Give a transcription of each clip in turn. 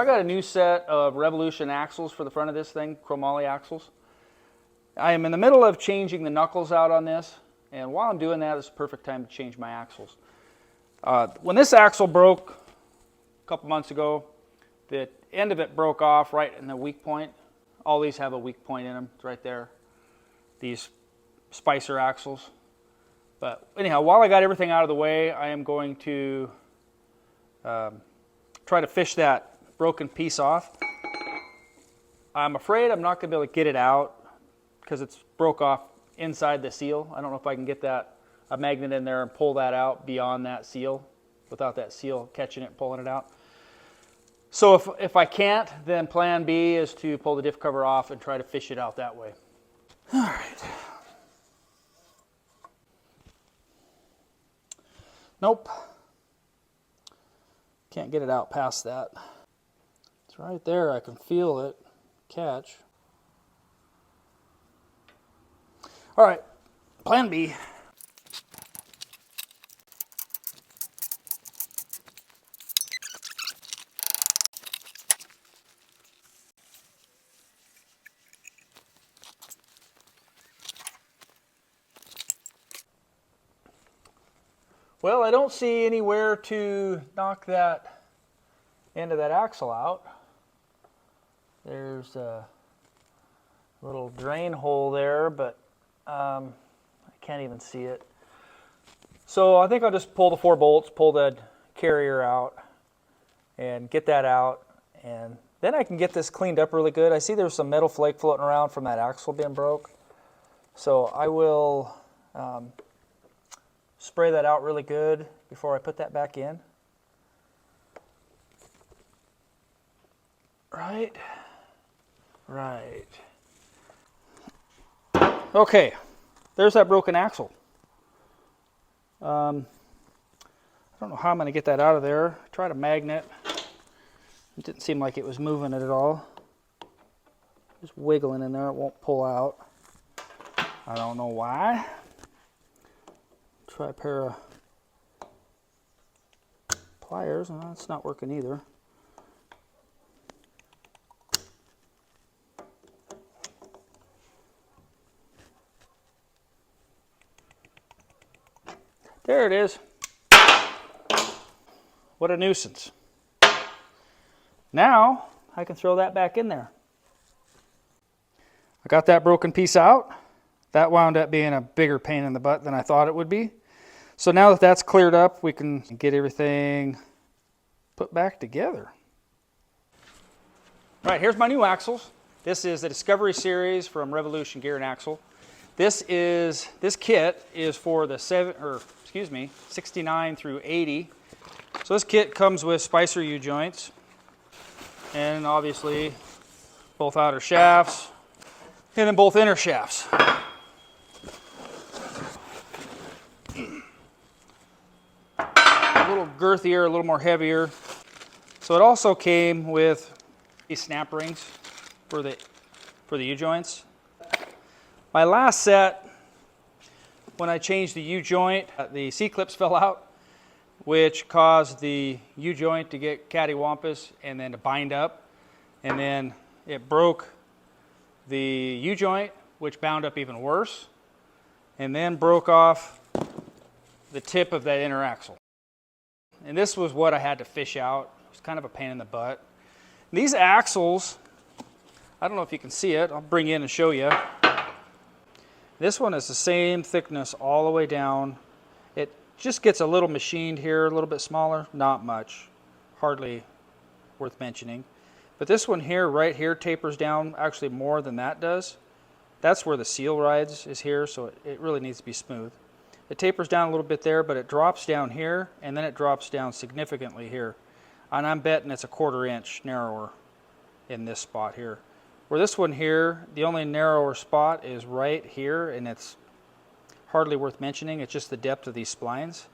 I got a new set of Revolution axles for the front of this thing, chromoly axles. I am in the middle of changing the knuckles out on this, and while I'm doing that, it's the perfect time to change my axles. When this axle broke a couple months ago, the end of it broke off right in the weak point. All these have a weak point in them. It's right there. These Spicer axles. But anyhow, while I got everything out of the way, I am going to try to fish that broken piece off. I'm afraid I'm not going to be able to get it out because it's broke off inside the seal. I don't know if I can get a magnet in there and pull that out beyond that seal without that seal catching it and pulling it out. So if I can't, then plan B is to pull the diff cover off and try to fish it out that way. All right. Nope. Can't get it out past that. It's right there. I can feel it catch. All right. Plan B. Well, I don't see anywhere to knock that end of that axle out. There's a little drain hole there, but I can't even see it. So I think I'll just pull the 4 bolts, pull the carrier out, and get that out. And then I can get this cleaned up really good. I see there's some metal flake floating around from that axle being broke. So I will spray that out really good before I put that back in. Right. Okay, there's that broken axle. I don't know how I'm going to get that out of there. Tried a magnet. It didn't seem like it was moving it at all. Just wiggling in there. It won't pull out. I don't know why. Try a pair of pliers. No, that's not working either. There it is. What a nuisance. Now I can throw that back in there. I got that broken piece out. That wound up being a bigger pain in the butt than I thought it would be. So now that that's cleared up, we can get everything put back together. All right, here's my new axles. This is the Discovery Series from Revolution Gear and Axle. This kit is for the 69 through 80. So this kit comes with Spicer U-joints and obviously both outer shafts and then both inner shafts. A little girthier, a little more heavier. So it also came with these snap rings for the U-joints. My last set, when I changed the U-joint, the C-clips fell out, which caused the U-joint to get cattywampus and then to bind up. And then it broke the U-joint, which bound up even worse, and then broke off the tip of that inner axle. And this was what I had to fish out. It was kind of a pain in the butt. These axles, I don't know if you can see it. I'll bring in and show you. This one is the same thickness all the way down. It just gets a little machined here, a little bit smaller, not much, hardly worth mentioning. But this one here, right here, tapers down actually more than that does. That's where the seal rides is here, so it really needs to be smooth. It tapers down a little bit there, but it drops down here, and then it drops down significantly here. And I'm betting it's a 1/4 inch narrower in this spot here. Where this one here, the only narrower spot is right here, and it's hardly worth mentioning. It's just the depth of these splines.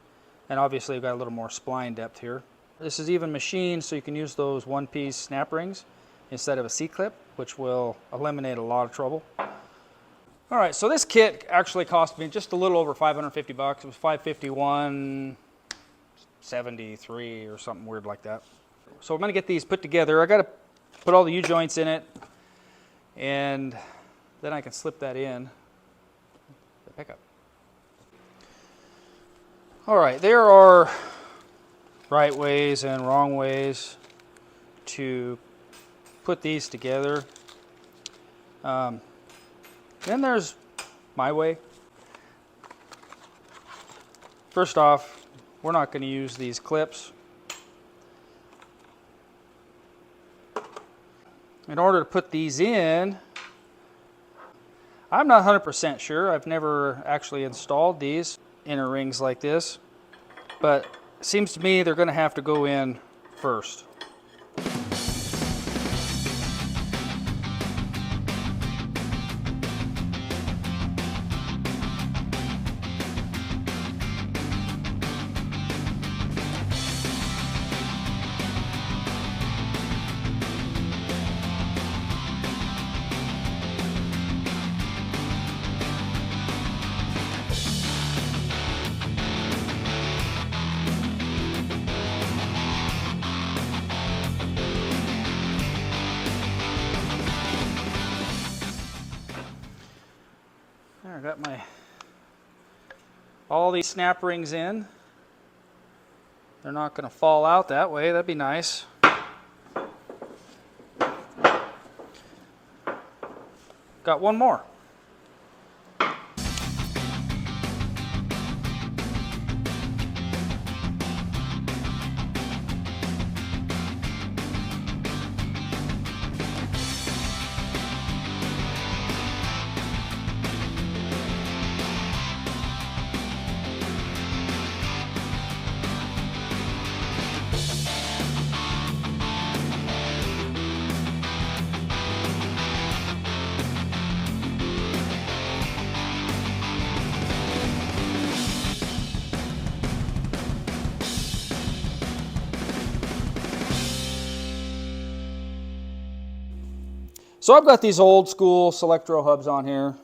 And obviously we've got a little more spline depth here. This is even machined so you can use those one-piece snap rings instead of a C-clip, which will eliminate a lot of trouble. All right, so this kit actually cost me just a little over 550 bucks. It was $551.73 or something weird like that. So I'm going to get these put together. I got to put all the U-joints in it, and then I can slip that in the pickup. All right, there are right ways and wrong ways to put these together. Then there's my way. First off, we're not going to use these clips. In order to put these in, I'm not 100% sure. I've never actually installed these inner rings like this, but it seems to me they're going to have to go in first. I got all these snap rings in. They're not going to fall out that way. That'd be nice. Got one more. So I've got these old school Selectro hubs on here.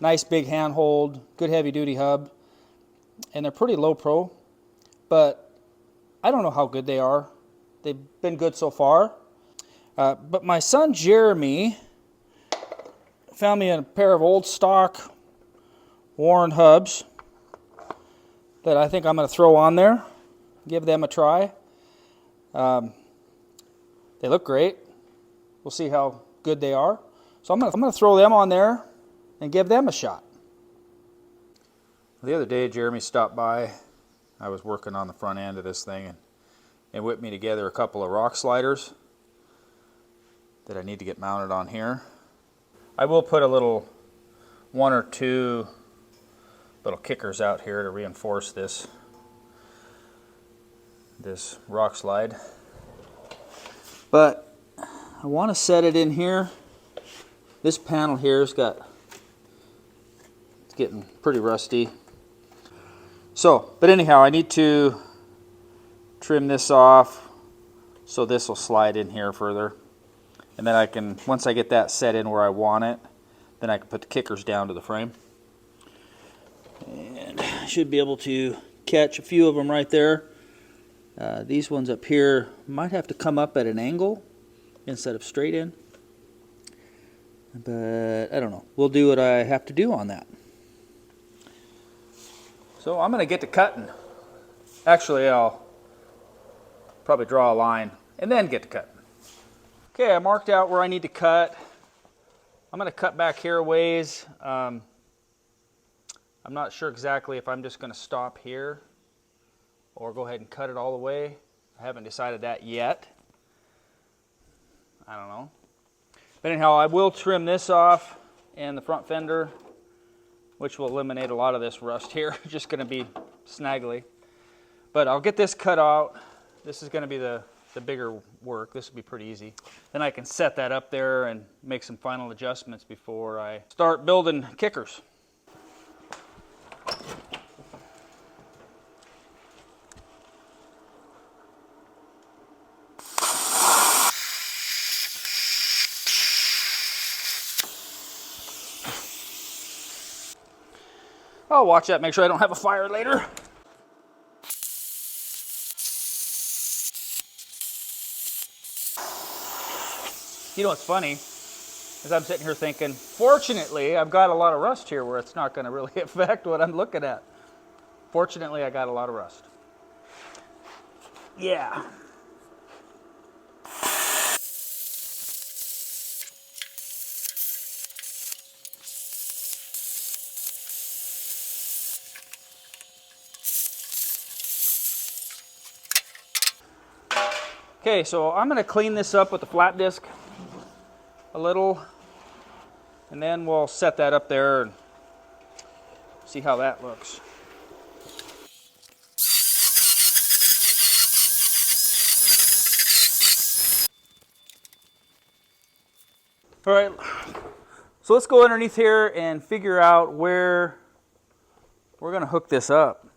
Nice big handhold, good heavy duty hub. And they're pretty low pro, but I don't know how good they are. They've been good so far. But my son Jeremy found me a pair of old stock Warren hubs that I think I'm going to throw on there, give them a try. They look great. We'll see how good they are. So I'm going to throw them on there and give them a shot. The other day Jeremy stopped by. I was working on the front end of this thing and whipped me together a couple of rock sliders that I need to get mounted on here. I will put a little 1 or 2 little kickers out here to reinforce this rock slide. But I want to set it in here. This panel here it's getting pretty rusty. So, but anyhow, I need to trim this off so this will slide in here further. And then I can, once I get that set in where I want it, then I can put the kickers down to the frame. And I should be able to catch a few of them right there. These ones up here might have to come up at an angle instead of straight in, but I don't know. We'll do what I have to do on that. So I'm going to get to cutting. Actually, I'll probably draw a line and then get to cutting. Okay, I marked out where I need to cut. I'm going to cut back here a ways. I'm not sure exactly if I'm just going to stop here or go ahead and cut it all the way. I haven't decided that yet. I don't know. But anyhow, I will trim this off and the front fender, which will eliminate a lot of this rust here. Just going to be snaggly. But I'll get this cut out. This is going to be the bigger work. This will be pretty easy. Then I can set that up there and make some final adjustments before I start building kickers. I'll watch that, make sure I don't have a fire later. You know what's funny is I'm sitting here thinking, fortunately, I've got a lot of rust here where it's not going to really affect what I'm looking at. Fortunately, I got a lot of rust. Yeah. Okay, so I'm going to clean this up with the flat disc a little, and then we'll set that up there and see how that looks. All right, so let's go underneath here and figure out where we're going to hook this up.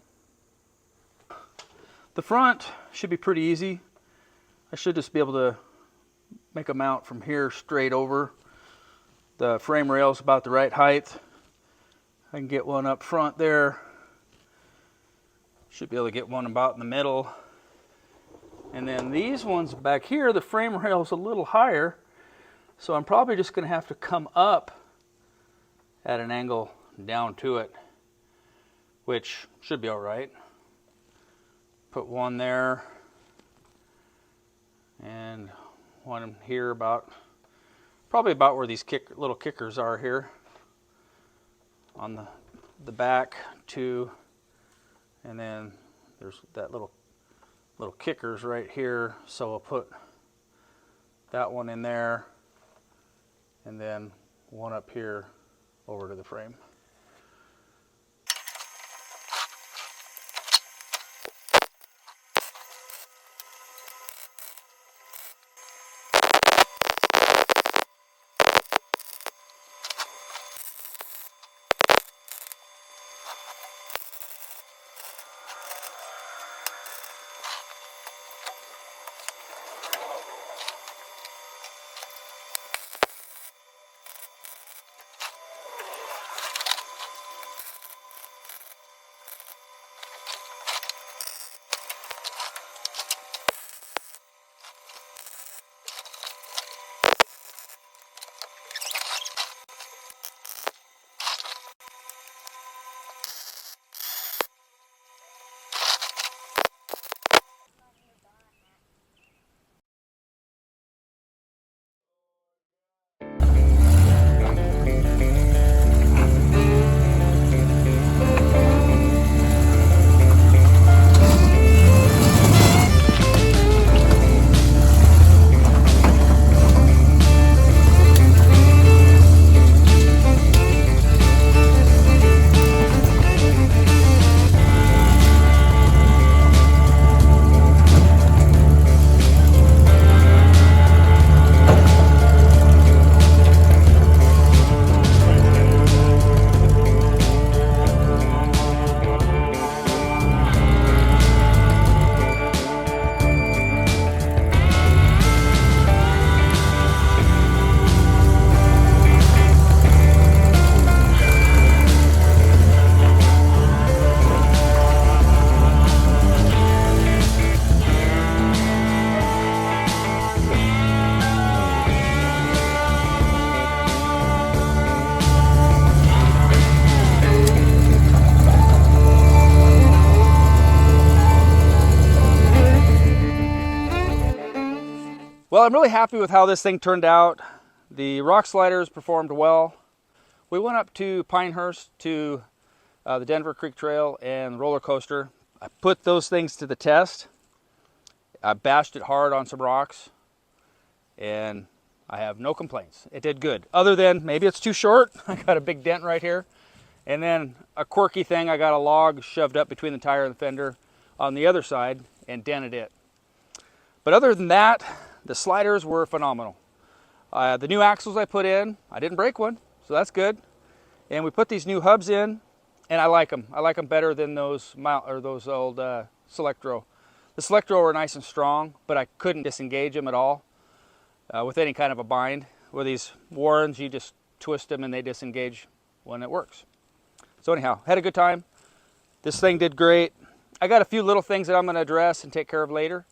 The front should be pretty easy. I should just be able to make a mount from here straight over. The frame rail's about the right height. I can get one up front there. Should be able to get one about in the middle. And then these ones back here, the frame rail's a little higher, so I'm probably just going to have to come up at an angle down to it, which should be all right. Put one there and one here about, probably about where these little kickers are here on the back too. And then there's that little kickers right here, so I'll put that one in there and then one up here over to the frame. Well, I'm really happy with how this thing turned out. The rock sliders performed well. We went up to Pinehurst to the Denver Creek Trail and roller coaster. I put those things to the test. I bashed it hard on some rocks and I have no complaints. It did good. Other than maybe it's too short. I got a big dent right here. And then a quirky thing, I got a log shoved up between the tire and the fender on the other side and dented it. But other than that, the sliders were phenomenal. The new axles I put in, I didn't break one, so that's good. And we put these new hubs in, and I like them. I like them better than those old Selectro. The Selectro were nice and strong, but I couldn't disengage them at all with any kind of a bind. With these Warrens, you just twist them and they disengage when it works. So anyhow, had a good time. This thing did great. I got a few little things that I'm going to address and take care of later.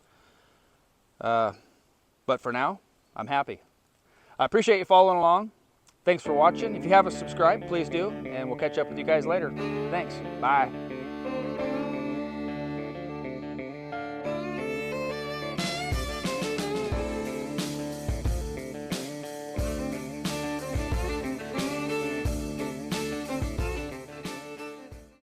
But for now, I'm happy. I appreciate you following along. Thanks for watching. If you haven't subscribed, please do, and we'll catch up with you guys later. Thanks. Bye.